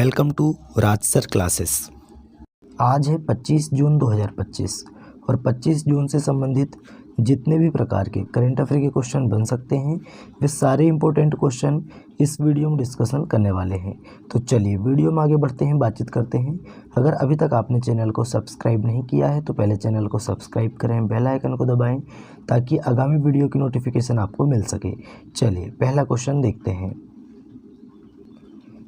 Welcome to Rajsar classes. आज है 25 जून 2025 और 25 जून से संबंधित जितने भी प्रकार के करंट अफेयर के क्वेश्चन बन सकते हैं वे सारे इंपॉर्टेंट क्वेश्चन इस वीडियो में डिस्कशन करने वाले हैं। तो चलिए वीडियो में आगे बढ़ते हैं, बातचीत करते हैं। अगर अभी तक आपने चैनल को सब्सक्राइब नहीं किया है तो पहले चैनल को सब्सक्राइब करें, बेल आइकन को दबाएं ताकि आगामी वीडियो की नोटिफिकेशन आपको मिल सके। चलिए पहला क्वेश्चन देखते हैं।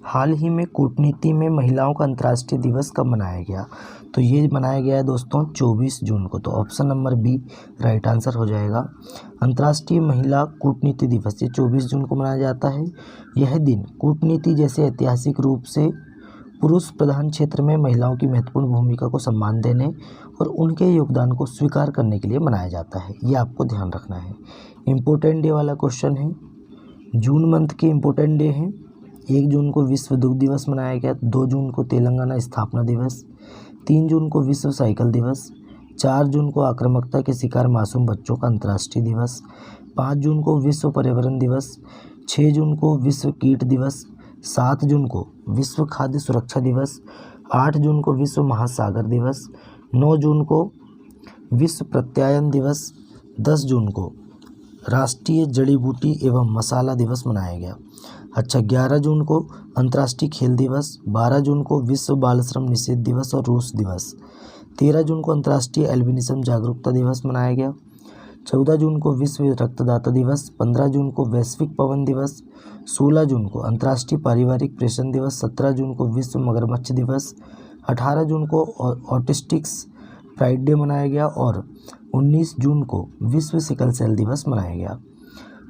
हाल ही में कूटनीति में महिलाओं का अंतर्राष्ट्रीय दिवस कब मनाया गया? तो ये मनाया गया है दोस्तों 24 जून को। तो option number B right answer हो जाएगा। अंतर्राष्ट्रीय महिला कूटनीति दिवस ये 24 जून को मनाया जाता है। यह दिन कूटनीति जैसे ऐतिहासिक रूप से पुरुष प्रधान क्षेत्र में महिलाओं की महत्वपूर्ण भूमिका को सम्मान देने और उनके योगदान को स्वीकार करने के लिए मनाया जाता है। ये आपको ध्यान रखना है। इम्पोर्टेंट डे वाला क्वेश्चन है। जून मंथ के इम्पोर्टेंट डे हैं। 1 जून को विश्व दुग्ध दिवस मनाया गया, 2 जून को तेलंगाना स्थापना दिवस, 3 जून को विश्व साइकिल दिवस, 4 जून को आक्रामकता के शिकार मासूम बच्चों का अंतर्राष्ट्रीय दिवस, 5 जून को विश्व पर्यावरण दिवस, 6 जून को विश्व कीट दिवस, 7 जून को विश्व खाद्य सुरक्षा दिवस, 8 जून को विश्व महासागर दिवस, 9 जून को विश्व प्रत्यायन दिवस, 10 जून को राष्ट्रीय जड़ी बूटी एवं मसाला दिवस मनाया गया। अच्छा, 11 जून को अंतर्राष्ट्रीय खेल दिवस, 12 जून को विश्व बाल श्रम निषेध दिवस और रूस दिवस, 13 जून को अंतर्राष्ट्रीय एल्बिनिज्म जागरूकता दिवस मनाया गया, 14 जून को विश्व रक्तदाता दिवस, 15 जून को वैश्विक पवन दिवस, 16 जून को अंतर्राष्ट्रीय पारिवारिक प्रेषण दिवस, 17 जून को विश्व मगरमच्छ दिवस, 18 जून को ऑटिस्टिक्स प्राइड डे मनाया गया और 19 जून को विश्व सिकल सेल दिवस मनाया गया।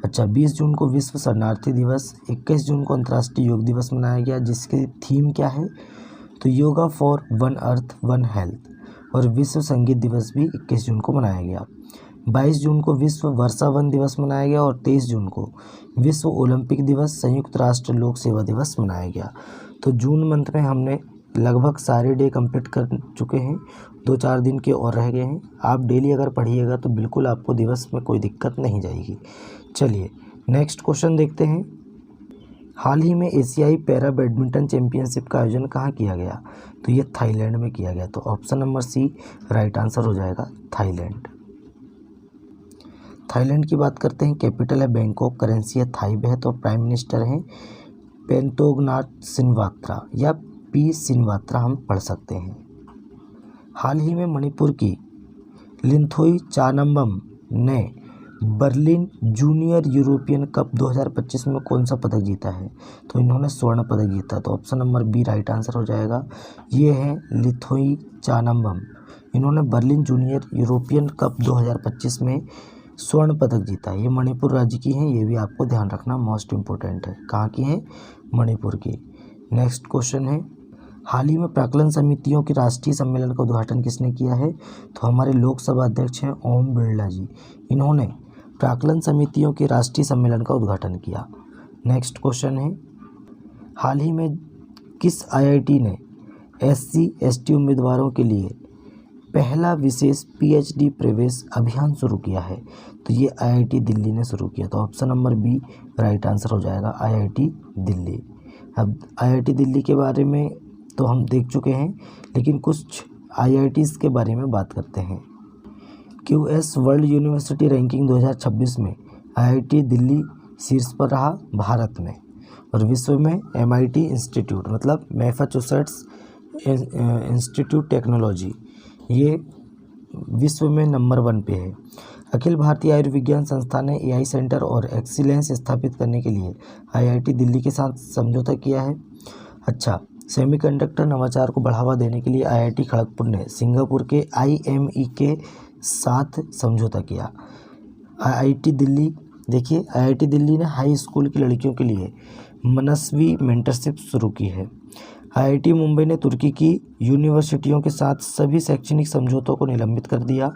अच्छा, 20 जून को विश्व शरणार्थी दिवस, 21 जून को अंतर्राष्ट्रीय योग दिवस मनाया गया जिसकी थीम क्या है? तो yoga for one earth one health. और विश्व संगीत दिवस भी 21 जून को मनाया गया। 22 जून को विश्व वर्षा वन दिवस मनाया गया और 23 जून को विश्व ओलंपिक दिवस, संयुक्त राष्ट्र लोक सेवा दिवस मनाया गया। तो जून मंथ में हमने लगभग सारे डे कंप्लीट कर चुके हैं, 2-4 दिन के और रह गए हैं। आप डेली अगर पढ़िएगा तो बिल्कुल आपको दिवस में कोई दिक्कत नहीं जाएगी। चलिए नेक्स्ट क्वेश्चन देखते हैं। हाल ही में एशियाई पैरा बैडमिंटन चैंपियनशिप का आयोजन कहाँ किया गया? तो ये थाईलैंड में किया गया। तो option number C right answer हो जाएगा, थाईलैंड। थाईलैंड की बात करते हैं। कैपिटल है बैंकॉक, करेंसी है थाई बाथ और प्राइम मिनिस्टर हैं पेंटोगनाट सिनवात्रा या पी सिनवात्रा हम पढ़ सकते हैं। हाल ही में मणिपुर की लिंथोई चानम्बम ने बर्लिन जूनियर यूरोपियन कप 2025 में कौन सा पदक जीता है? तो इन्होंने स्वर्ण पदक जीता। तो option number B right answer हो जाएगा। ये है लिंथोई चानम्बम। इन्होंने बर्लिन जूनियर यूरोपियन कप 2025 में स्वर्ण पदक जीता है। ये मणिपुर राज्य की हैं, ये भी आपको ध्यान रखना मोस्ट इम्पोर्टेंट है। कहाँ की हैं? मणिपुर की। नेक्स्ट क्वेश्चन है। हाल ही में प्राक्कलन समितियों के राष्ट्रीय सम्मेलन का उद्घाटन किसने किया है? तो हमारे लोकसभा अध्यक्ष हैं ओम बिरला जी। इन्होंने प्राक्कलन समितियों के राष्ट्रीय सम्मेलन का उद्घाटन किया। नेक्स्ट क्वेश्चन है। हाल ही में किस आईआईटी ने SC/ST उम्मीदवारों के लिए पहला विशेष PhD प्रवेश अभियान शुरू किया है? तो ये IIT दिल्ली ने शुरू किया। तो option number B right answer हो जाएगा, IIT दिल्ली। अब IIT दिल्ली के बारे में तो हम देख चुके हैं, लेकिन कुछ IITs के बारे में बात करते हैं। QS वर्ल्ड यूनिवर्सिटी रैंकिंग 2026 में IIT दिल्ली शीर्ष पर रहा भारत में, और विश्व में MIT इंस्टीट्यूट मतलब मैसाचुसेट्स इंस्टीट्यूट टेक्नोलॉजी ये विश्व में नंबर 1 पे है। अखिल भारतीय आयुर्विज्ञान संस्थान ने AI सेंटर और एक्सीलेंस स्थापित करने के लिए IIT दिल्ली के साथ समझौता किया है। अच्छा, सेमीकंडक्टर नवाचार को बढ़ावा देने के लिए IIT खड़गपुर ने सिंगापुर के IME के साथ समझौता किया। IIT दिल्ली देखिए, IIT दिल्ली ने हाई स्कूल की लड़कियों के लिए मनस्वी मेंटरशिप शुरू की है। IIT मुंबई ने तुर्की की यूनिवर्सिटियों के साथ सभी शैक्षणिक समझौतों को निलंबित कर दिया।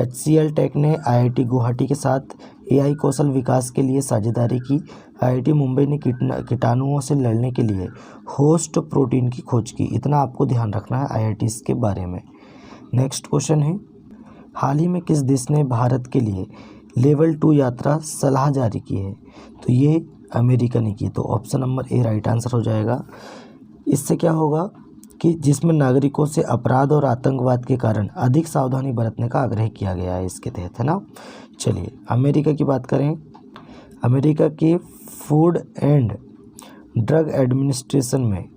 HCL टेक ने IIT गुवाहाटी के साथ AI कौशल विकास के लिए साझेदारी की। IIT मुंबई ने कीटाणुओं से लड़ने के लिए होस्ट प्रोटीन की खोज की। इतना आपको ध्यान रखना है IITs के बारे में। नेक्स्ट क्वेश्चन है। हाल ही में किस देश ने भारत के लिए लेवल 2 यात्रा सलाह जारी की है? तो ये अमेरिका ने की। तो option number A right answer हो जाएगा। इससे क्या होगा कि जिसमें नागरिकों से अपराध और आतंकवाद के कारण अधिक सावधानी बरतने का आग्रह किया गया है इसके तहत, है ना। चलिए अमेरिका की बात करें। अमेरिका की फूड एंड ड्रग एडमिनिस्ट्रेशन में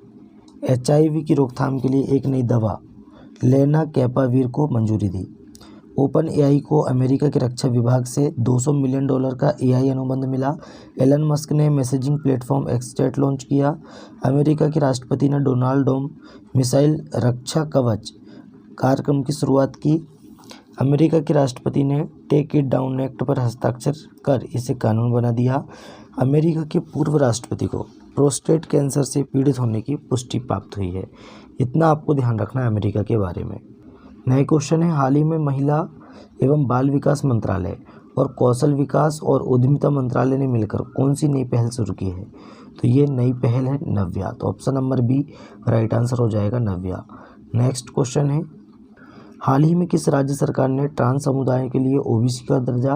HIV की रोकथाम के लिए एक नई दवा लेनाकेपाविर को मंजूरी दी। ओपन AI को अमेरिका के रक्षा विभाग से $200 मिलियन का AI अनुबंध मिला। एलन मस्क ने मैसेजिंग प्लेटफॉर्म एक्सचैट लॉन्च किया। अमेरिका के राष्ट्रपति ने डोनाल्ड डोम मिसाइल रक्षा कवच कार्यक्रम की शुरुआत की। अमेरिका के राष्ट्रपति ने टेक इट डाउन एक्ट पर हस्ताक्षर कर इसे कानून बना दिया। अमेरिका के पूर्व राष्ट्रपति को प्रोस्टेट कैंसर से पीड़ित होने की पुष्टि प्राप्त हुई है। इतना आपको ध्यान रखना है अमेरिका के बारे में। नए क्वेश्चन है, हाल ही में महिला एवं बाल विकास मंत्रालय और कौशल विकास और उद्यमिता मंत्रालय ने मिलकर कौन सी नई पहल शुरू की है? तो ये नई पहल है नव्या। तो option number B right answer हो जाएगा नव्या। नेक्स्ट क्वेश्चन है, हाल ही में किस राज्य सरकार ने ट्रांस समुदाय के लिए OBC का दर्जा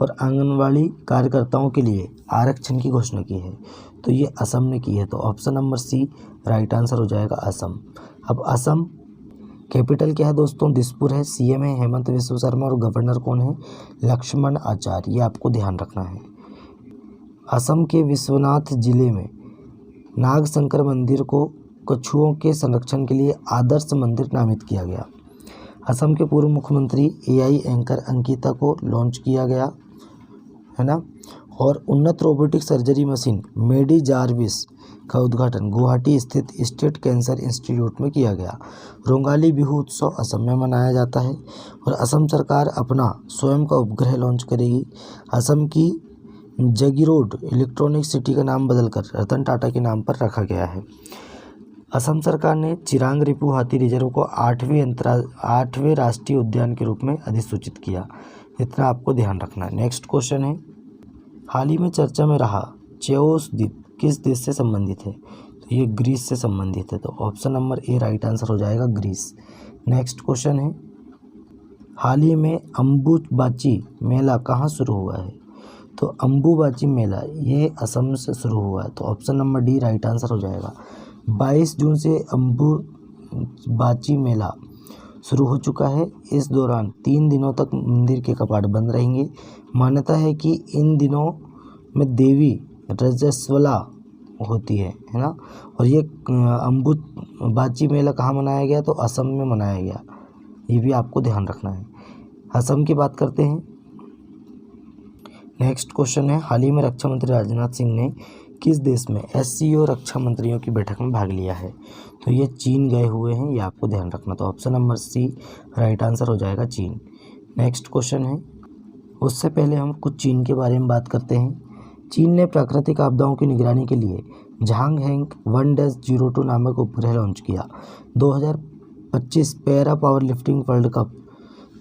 और आंगनवाड़ी कार्यकर्ताओं के लिए आरक्षण की घोषणा की है? तो ये असम ने की है। तो option number C right answer हो जाएगा असम। अब असम कैपिटल क्या है दोस्तों? दिसपुर है। CM है हेमंत विश्व शर्मा और गवर्नर कौन है? लक्ष्मण आचार्य। ये आपको ध्यान रखना है। असम के विश्वनाथ जिले में नागशंकर मंदिर को कछुओं के संरक्षण के लिए आदर्श मंदिर नामित किया गया। असम के पूर्व मुख्यमंत्री AI एंकर अंकिता को लॉन्च किया गया, है ना। और उन्नत रोबोटिक सर्जरी मशीन मेडी जार्विस का उद्घाटन गुवाहाटी स्थित स्टेट कैंसर इंस्टीट्यूट में किया गया। रोंगाली बिहू उत्सव असम में मनाया जाता है। और असम सरकार अपना स्वयं का उपग्रह लॉन्च करेगी। असम की जगीरोड इलेक्ट्रॉनिक सिटी का नाम बदलकर रतन टाटा के नाम पर रखा गया है। असम सरकार ने चिरांग रिपु हाथी रिजर्व को 8वें राष्ट्रीय उद्यान के रूप में अधिसूचित किया। इतना आपको ध्यान रखना है। नेक्स्ट क्वेश्चन है, हाल ही में चर्चा में रहा चेओस द्वीप किस देश से संबंधित है? तो ये ग्रीस से संबंधित है। तो option number A right answer हो जाएगा ग्रीस। नेक्स्ट क्वेश्चन है, हाल ही में अम्बुबाची मेला कहाँ शुरू हुआ है? तो अम्बुबाची मेला ये असम से शुरू हुआ है। तो option number D right answer हो जाएगा। 22 जून से अम्बुबाची मेला शुरू हो चुका है। इस दौरान 3 दिनों तक मंदिर के कपाट बंद रहेंगे। मान्यता है कि इन दिनों में देवी रजस्वला होती है ना। और ये अम्बुबाची मेला कहाँ मनाया गया? तो असम में मनाया गया। ये भी आपको ध्यान रखना है। असम की बात करते हैं। नेक्स्ट क्वेश्चन है, हाल ही में रक्षा मंत्री राजनाथ सिंह ने किस देश में SCO रक्षा मंत्रियों की बैठक में भाग लिया है? तो ये चीन गए हुए हैं। ये आपको ध्यान रखना। तो option number C right answer हो जाएगा चीन। नेक्स्ट क्वेश्चन है, उससे पहले हम कुछ चीन के बारे में बात करते हैं। चीन ने प्राकृतिक आपदाओं की निगरानी के लिए झांगहेंग 1-02 नामक उपग्रह लॉन्च किया। 2025 para power lifting world cup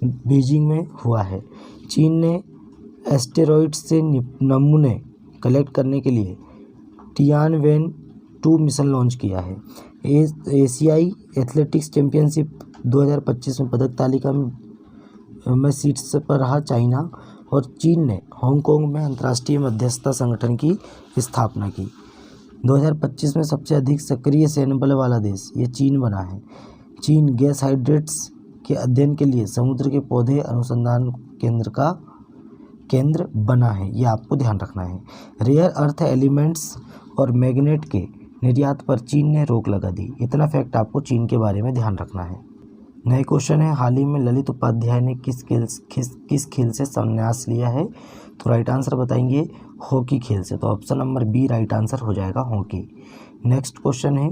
Beijing में हुआ है। चीन ने एस्टेरॉइड से नमूने कलेक्ट करने के लिए टियानवेन-2 मिशन लॉन्च किया है। एशियाई एथलेटिक्स चैंपियनशिप 2025 में पदक तालिका में शीर्ष पर रहा चाइना। और चीन ने हांगकांग में अंतर्राष्ट्रीय मध्यस्थता संगठन की स्थापना की। 2025 में सबसे अधिक सक्रिय सैन्य बल वाला देश ये चीन बना है। चीन गैस हाइड्रेट्स के अध्ययन के लिए समुद्र के पौधे अनुसंधान केंद्र बना है। ये आपको ध्यान रखना है। रेयर अर्थ एलिमेंट्स और मैग्नेट के निर्यात पर चीन ने रोक लगा दी। इतना फैक्ट आपको चीन के बारे में ध्यान रखना है। नए क्वेश्चन है, हाल ही में ललित उपाध्याय ने किस खेल से संन्यास लिया है? तो राइट आंसर बताएंगे हॉकी खेल से। तो option number B right answer हो जाएगा हॉकी। नेक्स्ट क्वेश्चन है,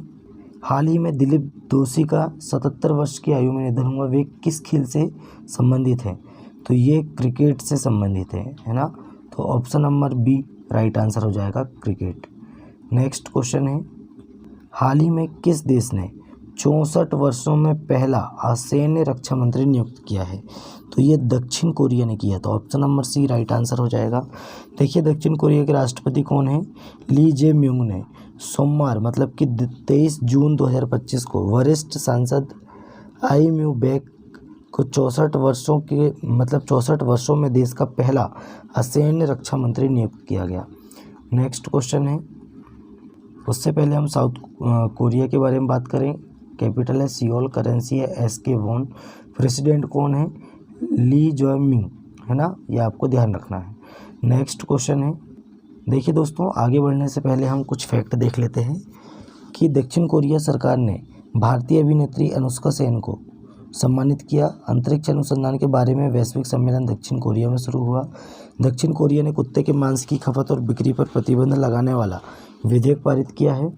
हाल ही में दिलीप दोषी का 77 वर्ष की आयु में निधन हुआ। वे किस खेल से संबंधित हैं? तो ये क्रिकेट से संबंधित है ना। तो option number B right answer हो जाएगा क्रिकेट। नेक्स्ट क्वेश्चन है, हाल ही में किस देश ने 64 वर्षों में पहला असैन्य रक्षा मंत्री नियुक्त किया है? तो ये दक्षिण कोरिया ने किया। तो option number C right answer हो जाएगा। देखिए दक्षिण कोरिया के राष्ट्रपति कौन है? ली जे म्यूंग ने सोमवार मतलब कि 23 जून 2025 को वरिष्ठ सांसद आई म्यू बैक को 64 वर्षों में देश का पहला असैन्य रक्षा मंत्री नियुक्त किया गया। नेक्स्ट क्वेश्चन है, उससे पहले हम साउथ कोरिया के बारे में बात करें। कैपिटल है सियोल, करेंसी है SK वॉन, प्रेसिडेंट कौन है ली जॉमिंग, है ना, ये आपको ध्यान रखना है। नेक्स्ट क्वेश्चन है, देखिए दोस्तों आगे बढ़ने से पहले हम कुछ फैक्ट देख लेते हैं कि दक्षिण कोरिया सरकार ने भारतीय अभिनेत्री अनुष्का सेन को सम्मानित किया। अंतरिक्ष अनुसंधान के बारे में वैश्विक सम्मेलन दक्षिण कोरिया में शुरू हुआ। दक्षिण कोरिया ने कुत्ते के मांस की खपत और बिक्री पर प्रतिबंध लगाने वाला विधेयक पारित किया है।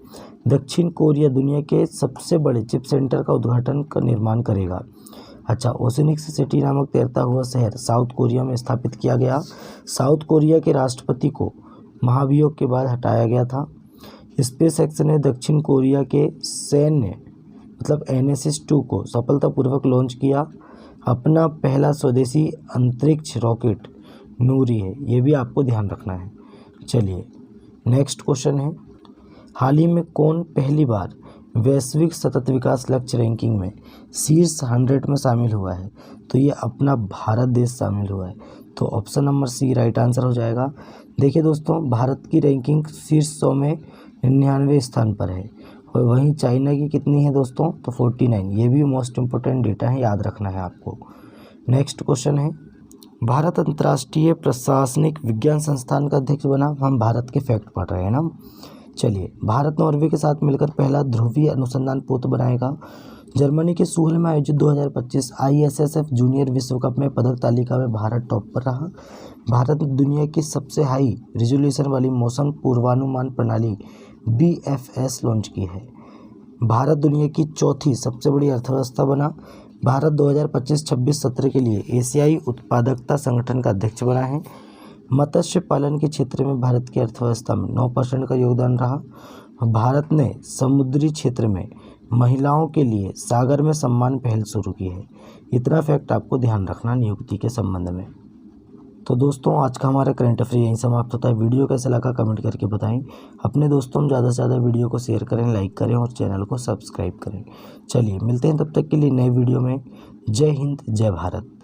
दक्षिण कोरिया दुनिया के सबसे बड़े चिप सेंटर का उद्घाटन का निर्माण करेगा। अच्छा, ओसेनिक सिटी नामक तैरता हुआ शहर साउथ कोरिया में स्थापित किया गया। साउथ कोरिया के राष्ट्रपति को महाभियोग के बाद हटाया गया था। स्पेसएक्स ने दक्षिण कोरिया के सैन्य मतलब NSS-2 को सफलतापूर्वक लॉन्च किया। अपना पहला स्वदेशी अंतरिक्ष रॉकेट नूरी है, ये भी आपको ध्यान रखना है। चलिए नेक्स्ट क्वेश्चन है, हाल ही में कौन पहली बार वैश्विक सतत विकास लक्ष्य रैंकिंग में शीर्ष 100 में शामिल हुआ है? तो ये अपना भारत देश शामिल हुआ है। तो option number C right answer हो जाएगा। देखिए दोस्तों, भारत की रैंकिंग शीर्ष 100 में 99 स्थान पर है और वहीं चाइना की कितनी है दोस्तों? तो 49। ये भी मोस्ट इम्पोर्टेंट डेटा है, याद रखना है आपको। नेक्स्ट क्वेश्चन है, भारत अंतर्राष्ट्रीय प्रशासनिक विज्ञान संस्थान का अध्यक्ष बना। हम भारत के फैक्ट पढ़ रहे हैं ना। चलिए, भारत नॉर्वे के साथ मिलकर पहला ध्रुवीय अनुसंधान पोत बनाएगा। जर्मनी के सूहल में आयोजित 2025 ISSF जूनियर विश्व कप में पदक तालिका में भारत टॉप पर रहा। भारत ने दुनिया की सबसे हाई रिजोल्यूशन वाली मौसम पूर्वानुमान प्रणाली BFS लॉन्च की है। भारत दुनिया की चौथी सबसे बड़ी अर्थव्यवस्था बना। भारत 2025-26 सत्र के लिए एशियाई उत्पादकता संगठन का अध्यक्ष बना है। मत्स्य पालन के क्षेत्र में भारत की अर्थव्यवस्था में 9% का योगदान रहा। भारत ने समुद्री क्षेत्र में महिलाओं के लिए सागर में सम्मान पहल शुरू की है। इतना फैक्ट आपको ध्यान रखना नियुक्ति के संबंध में। तो दोस्तों, आज का हमारा करंट अफेयर यहीं समाप्त होता है। वीडियो कैसा लगा कमेंट करके बताएं। अपने दोस्तों में ज़्यादा से ज़्यादा वीडियो को शेयर करें, लाइक करें और चैनल को सब्सक्राइब करें। चलिए मिलते हैं तब तक के लिए नए वीडियो में। जय हिंद, जय भारत।